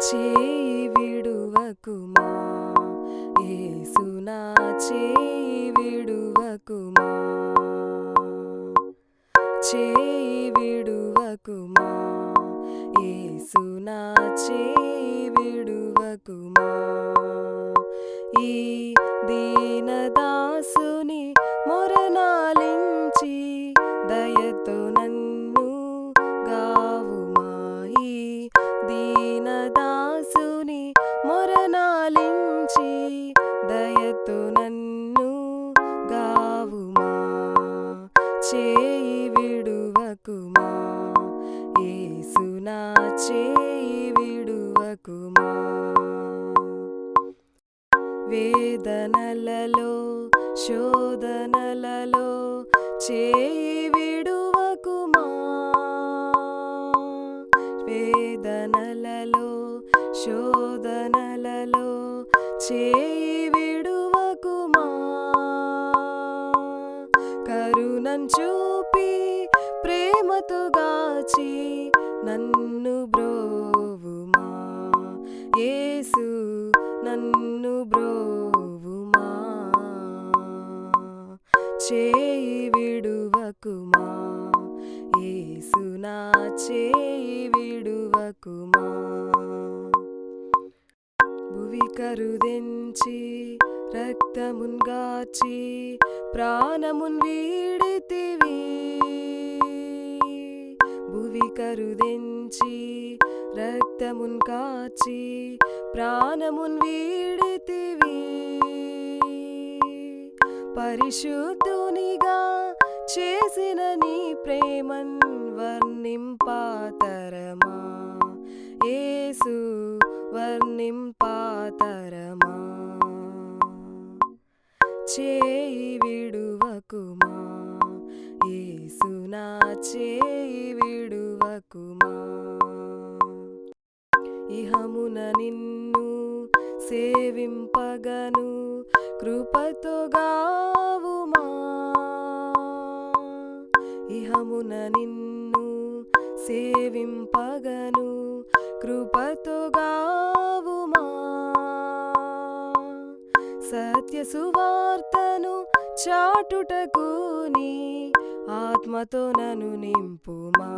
చేయి విడువకుమా యేసు నా చేయి విడువకుమా చేయి విడువకుమా యేసు నా చేయి విడువకుమా ఈ దీనదాసుని మొరనాలించి దయతో నన్ను గావుమా ఈ దీనదాసుని మొరనాలించి దయతో నన్ను గావుమా చేయి విడువకుమా యేసు నా చేయి విడువకుమా వేదనలలో శోధనలలో చేయి విడువకుమా వేదనలలో శోధనలలో చేయి విడువకుమా కరుణను చూపి ప్రేమతో గాచి నన్ను బ్రోవుమా యేసు నన్ను బ్రోవుమా చేయి విడువకుమా యేసు నా చేయి విడువకుమా భువి కరుదెంచి రక్తమున్ గాచి ప్రాణమున్ వీడితివి భువి కరుదెంచి రక్తమున్ కాచి ప్రాణమున్ వీడితివి పరిశుద్ధునిగా చేసిన నీ ప్రేమన్ వర్ణింపాతరమా యేసు వర్ణింపాతరమా చేయి విడువకుమా యేసు నా చేయి విడువకుమా ఇహమున నిన్ను సేవింపగను కృపతో గావుమా ఇహమున నిన్ను సేవింపగను కృపతో గావుమా సత్య సువార్తను చాటుటకు నీ ఆత్మతో నన్ను నింపుమా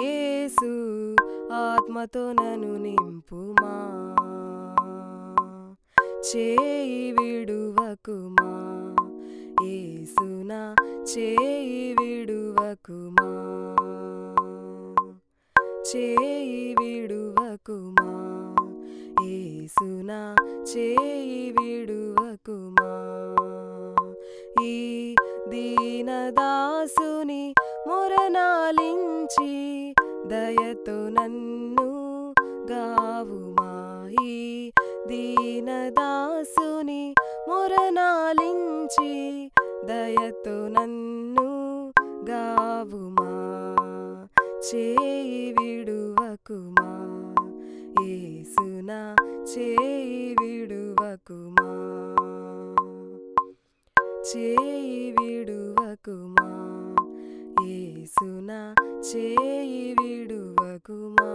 యేసు ఆత్మతో నన్ను నింపుమా చేయి విడువకుమా యేసు నా చేయి విడువకుమా చేయి విడువకుమా యేసు నా చేయి విడువకుమా ఈ దీనదాసుని మొరనాలించి దయతో నన్ను గావుమా ఈ దీనదాసుని మొరనాలించి దయతో నన్ను గావుమా చేయి విడువకుమా యేసు నా చేయి విడువకుమా చేయి విడువకుమా యేసు నా చేయి విడువకుమా.